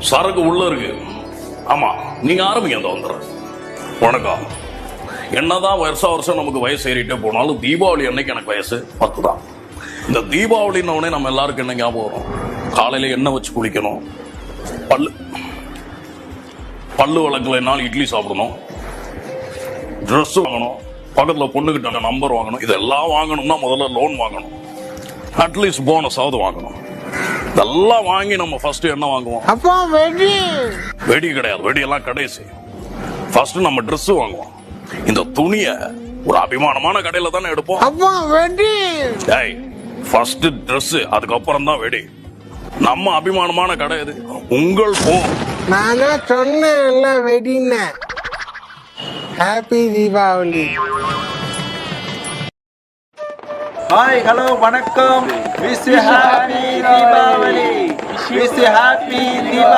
சரக்கு உள்ள இருக்கு. ஆமா, நீங்க ஆரம்பிங்க. அந்த வந்துடுறேன். வணக்கம். என்னதான் வருஷம் நமக்கு வயசு ஏறிட்டே போனாலும் தீபாவளி அன்னைக்கு எனக்கு வயசு 10 தான். இந்த தீபாவளின்னு உடனே நம்ம எல்லாருக்கும் என்ன ஞாபகம் வரும்? காலையில எண்ணெய் வச்சு குளிக்கணும், பல்லு வழக்கலைனாலும் இட்லி சாப்பிடணும், ட்ரெஸ் வாங்கணும், பக்கத்துல பொண்ணுகிட்ட நம்பர் வாங்கணும். இதெல்லாம் வாங்கணும்னா முதல்ல லோன் வாங்கணும், அட்லீஸ்ட் போனஸாவது வாங்கணும். இதெல்லாம் வாங்கி நம்ம ஃபர்ஸ்ட் என்ன வாங்குவோம்? அப்பா வெடி. வெடி கிடையாது, வெடியெல்லாம் கடைசி. ஃபர்ஸ்ட் நம்ம ட்ரெஸ் வாங்குவோம். இந்த துணிய ஒரு அபிமானமான கடையில தானே எடுப்போம். அப்பா வெடி. டேய், ஃபர்ஸ்ட் ட்ரெஸ், அதுக்கப்புறம் தான் வெடி. நம்ம அபிமானமான கடை எது? உங்கள் போன். நானே சொன்னேன்ல வெடின்னு. ஹாப்பி தீபாவளி. ஹாய், ஹலோ, வணக்கம். Wish you happy Deepavali. Wish you happy Deepavali.